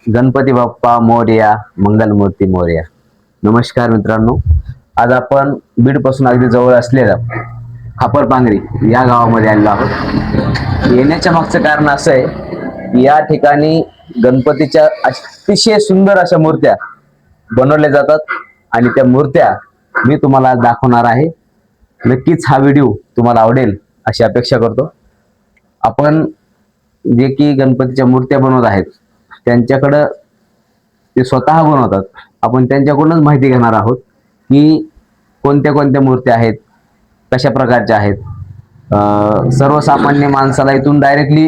गणपती बाप्पा मोरया, मंगलमूर्ती मोरया. नमस्कार मित्रांनो, आज आपण बीड पासून अगदी जवळ असलेल्या खापरपांगरी या गावामध्ये आलेलो आहोत. येण्याच्या मागचं कारण असं आहे की या ठिकाणी गणपतीच्या अतिशय सुंदर अशा मूर्त्या बनवल्या जातात आणि त्या मूर्त्या मी तुम्हाला दाखवणार आहे. नक्कीच हा व्हिडिओ तुम्हाला आवडेल अशी अपेक्षा करतो. आपण जे की गणपतीच्या मूर्त्या बनवत आहेत त्यांच्याकडं ते स्वतः बनवतात. आपण त्यांच्याकडूनच माहिती घेणार आहोत की कोणत्या कोणत्या मूर्त्या आहेत, कशा प्रकारच्या आहेत, सर्वसामान्य माणसाला इथून डायरेक्टली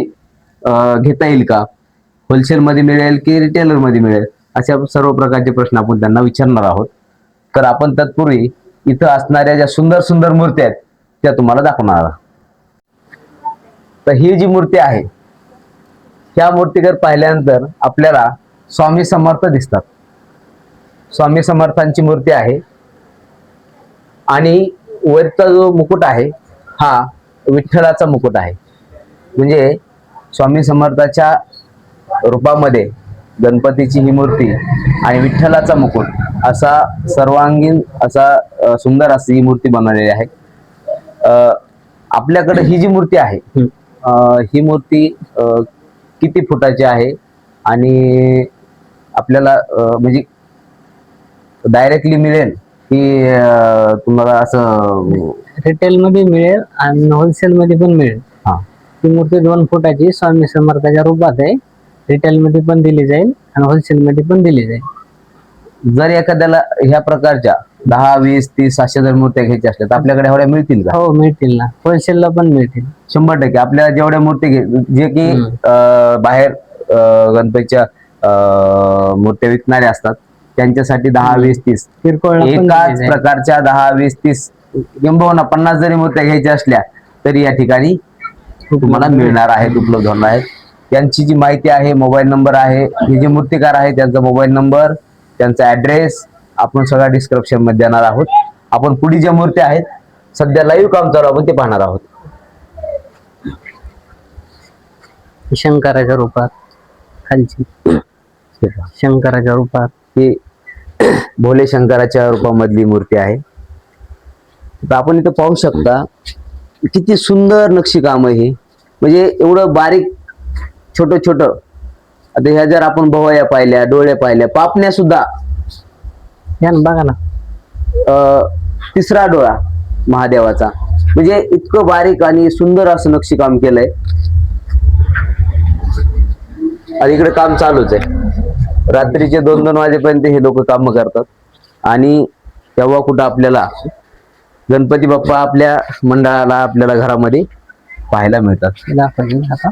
घेता येईल का, होलसेलमध्ये मिळेल की रिटेलरमध्ये मिळेल, अशा सर्व प्रकारचे प्रश्न आपण त्यांना विचारणार आहोत. तर आपण तत्पूर्वी इथं असणाऱ्या ज्या सुंदर सुंदर मूर्त्या आहेत त्या तुम्हाला दाखवणार आहोत. तर ही जी मूर्ती आहे ह्या मूर्तीकडे पाहिल्यानंतर आपल्याला स्वामी समर्थ दिसतात. स्वामी समर्थांची मूर्ती आहे आणि वरचा जो मुकुट आहे हा विठ्ठलाचा मुकुट आहे. म्हणजे स्वामी समर्थाच्या रूपामध्ये गणपतीची ही मूर्ती आणि विठ्ठलाचा मुकुट असा सर्वांगीण असा सुंदर अशी ही मूर्ती बनवलेली आहे. आपल्याकडे ही जी मूर्ती आहे ही मूर्ती किती फुटाची आहे आणि आपल्याला म्हणजे डायरेक्टली मिळेल की तुम्हाला असं रिटेल मध्ये मिळेल आणि होलसेल मध्ये पण मिळेल. हा, ती मूर्ती 2 फुटाची स्वामी समर्थाच्या रूपात आहे. रिटेल मध्ये पण दिली जाईल आणि होलसेल मध्ये पण दिली जाईल. जर एखाद्याला ह्या प्रकारच्या 10, 20, 30 अशा जर मूर्त्या घ्यायच्या असल्या तर आपल्याकडे एवढ्या मिळतील का? हो, मिळतील ना, होलसेलला पण मिळतील. 100% आपल्याला जेवढ्या मूर्ती जे की बाहेर गणपतीच्या मूर्त्या विकणारे असतात त्यांच्यासाठी 10, 20, 30 किरकोळ एकाच प्रकारच्या 10, 20, 30 किंबहुना 50 जरी मूर्त्या घ्यायच्या असल्या तरी या ठिकाणी तुम्हाला मिळणार आहेत, उपलब्ध होणार आहेत. त्यांची जी माहिती आहे, मोबाईल नंबर आहे, हे जे मूर्तिकार आहे त्यांचा मोबाईल नंबर, त्यांचा ऍड्रेस आपण सगळा डिस्क्रिप्शन मध्ये देणार आहोत. आपण पुढे ज्या मूर्त्या आहेत सध्या लाईव्ह काम चालू आपण ते पाहणार आहोत. शंकराच्या रूपात खालची शंकराच्या रूपात ही भोले शंकराच्या रूपामधली मूर्ती आहे. तर आपण इथं पाहू शकता किती सुंदर नक्षीकाम आहे. म्हणजे एवढं बारीक छोट छोट. आता ह्या जर आपण भवया पाहिल्या, डोळे पाहिल्या, पापण्या सुद्धा, या ना बघा ना, तिसरा डोळा महादेवाचा, म्हणजे इतकं बारीक आणि सुंदर असं नक्षीकाम केलंय. आणि इकडे काम चालूच आहे. रात्रीचे 2-2 वाजेपर्यंत हे लोक काम करतात आणि तेव्हा कुठं आपल्याला गणपती बाप्पा आपल्या मंडळाला, आपल्याला घरामध्ये पाहायला मिळतात. दाखवली आता.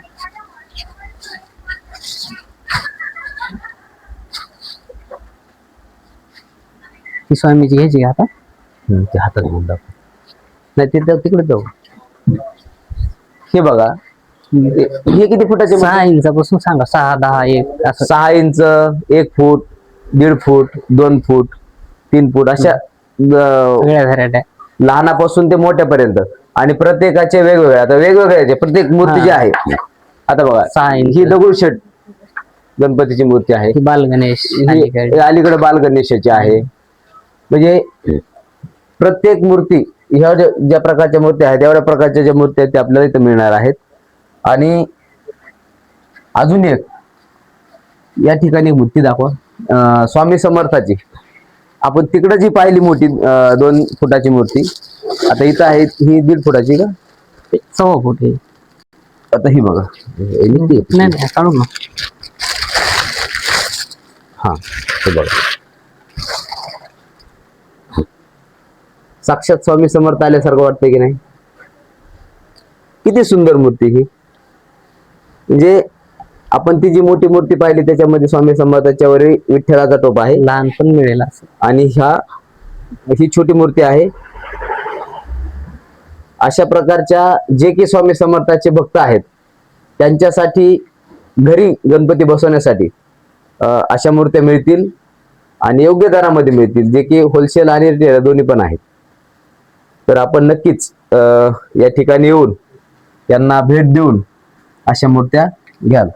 ही स्वामीची घ्यायची आता. ते हातात घेऊन दाखव. नाही ते तिकडे जाऊ. हे बघा, हे किती फुटाचे? 6 इंचापासून सांगा. 6, 10, 1 असं. 6 इंच, 1 फूट, 1.5 फूट, 2 फूट, 3 फूट अशा वेगळ्या व्हरायट्या, लहानापासून ते मोठ्यापर्यंत. आणि प्रत्येकाचे वेगवेगळे, आता वेगवेगळ्या प्रत्येक मूर्ती जी आहे. आता बघा 6 इंच ही दगडूशेठ गणपतीची मूर्ती आहे. बाल गणेश अलीकडे बाल गणेशाची आहे. म्हणजे प्रत्येक मूर्ती ह्या ज्या प्रकारच्या मूर्ती आहेत तेवढ्या प्रकारच्या ज्या मूर्ती आहेत त्या आपल्याला इथं मिळणार आहेत. आणि अजून एक या ठिकाणी मूर्ती दाखवा स्वामी समर्थाची. आपण तिकडे जी पाहिली मोठी 2 फुटाची मूर्ती, आता इथं आहे ही 1.5 फुटाची का? 1.25 फूट आहे. आता ही बघा, नाही काढू ना. हा, हे बघा, साक्षात स्वामी समर्थ आल्यासारखं वाटतंय की नाही? किती सुंदर मूर्ती ही. म्हणजे आपण ती जी मोठी मूर्ती पाहिली त्याच्यामध्ये स्वामी समर्थाच्या वर विठ्ठलाचा टोप आहे, लहान पण मिळेल असं. आणि ही छोटी मूर्ती आहे. अशा प्रकारच्या जे की स्वामी समर्थाचे भक्त आहेत त्यांच्यासाठी घरी गणपती बसवण्यासाठी अशा मूर्त्या मिळतील आणि योग्य दरामध्ये मिळतील, जे की होलसेल आणि रिटेल दोन्ही पण आहेत. तर आपण नक्कीच या ठिकाणी येऊन त्यांना भेट देऊन अशा मूर्त्या घ्याल.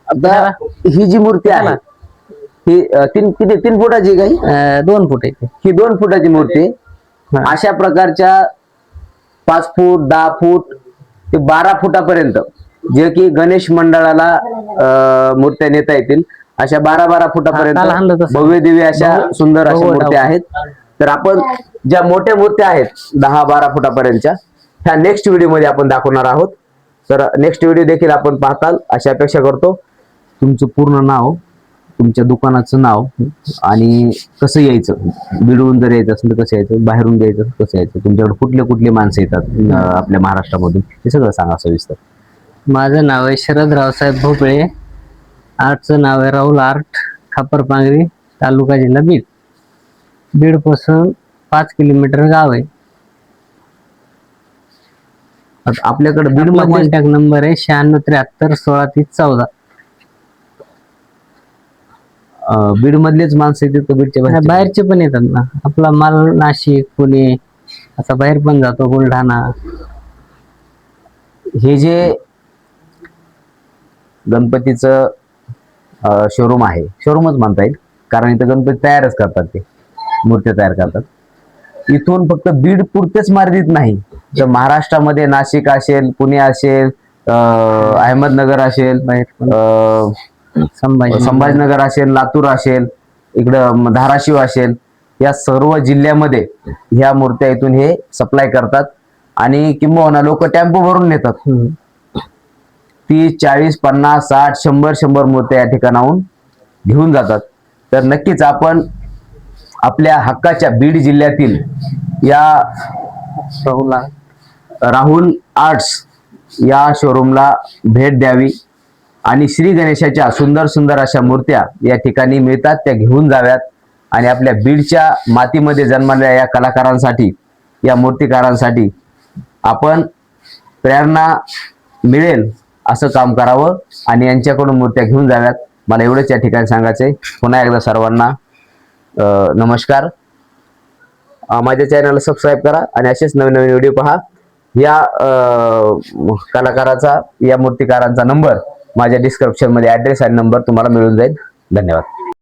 आता ही जी मूर्ती आहे ही 3 फुटाची काही 2 फूट आहे ते. ही 2 फुटाची मूर्ती आहे. हा. अशा प्रकारच्या 5 फूट 10 फूट ते 12 फुटापर्यंत जे की गणेश मंडळाला मूर्त्या नेता येतील अशा 12 काल फुटापर्यंत आणलं तसं. भव्य दिव्य अशा सुंदर अशा भगवं मूर्त्या डाव. आहेत. तर आपण ज्या मोठ्या मूर्त्या आहेत 10-12 फुटापर्यंतच्या ह्या नेक्स्ट व्हिडिओ मध्ये आपण दाखवणार आहोत. तर नेक्स्ट व्हिडिओ देखील आपण पाहताल अशी अपेक्षा करतो. तुमचं पूर्ण नाव, तुमच्या दुकानाचं नाव आणि कसं यायचं, बीडहून जर यायचं असेल तर कसं यायचं, बाहेरून यायचं असेल कसं यायचं, तुमच्याकडे कुठले कुठले माणसं येतात आपल्या महाराष्ट्रामधून हे सगळं सांगा सविस्तर. माझं नाव आहे शरद रावसाहेब भोपळे. आर्टचं नाव आहे राहुल आर्ट, खापरपांगरी, तालुका जिल्हा बीड. बीड पासून 5 किलोमीटर गाव आहे. आता आपल्याकडे बीड आपला मध्ये कॉन्टॅक्ट नंबर आहे 9673163014. बीड मधलेच माणसं येतात का बीडच्या बाहेरचे? बाहेरचे पण येतात ना. आपला माल नाशिक, पुणे असा बाहेर पण जातो, बुलढाणा. हे जे गणपतीचं शोरूम आहे, शोरूमच म्हणता येईल कारण इथं गणपती तयारच करतात, ते मूर्ती तयार करतात. इथून फक्त बीड पुरतेच मर्यादित नाही तर महाराष्ट्रामध्ये नाशिक असेल, पुणे असेल, अहमदनगर असेल, संभाजीनगर असेल, लातूर असेल, इकडं धाराशिव असेल, या सर्व जिल्ह्यामध्ये ह्या मूर्त्या इथून हे सप्लाय करतात आणि किंबहुना लोक टेम्पो भरून नेतात. 30, 40, 50, 60, 100 मूर्त्या या ठिकाणाहून घेऊन जातात. तर नक्कीच आपण आपल्या हक्काच्या बीड जिल्ह्यातील या राहुल आर्ट्स या शोरूमला भेट द्यावी आणि श्री गणेशाच्या सुंदर सुंदर अशा मूर्त्या या ठिकाणी मिळतात, त्या घेऊन जाव्यात आणि आपल्या बीडच्या मातीमध्ये जन्मलेल्या या कलाकारांसाठी, या मूर्तिकारांसाठी आपण प्रेरणा मिळेल असं काम करावं आणि यांच्याकडून मूर्त्या घेऊन जाव्यात. मला एवढंच या ठिकाणी सांगायचंय. पुन्हा एकदा सर्वांना नमस्कार. माझ्या चॅनलला सबस्क्राईब करा आणि असेच नवीन नवीन व्हिडिओ पहा. या कलाकाराचा, या मूर्तिकारांचा नंबर माझ्या डिस्क्रिप्शन मध्ये ऍड्रेस आणि नंबर तुम्हाला मिळून जाईल. धन्यवाद.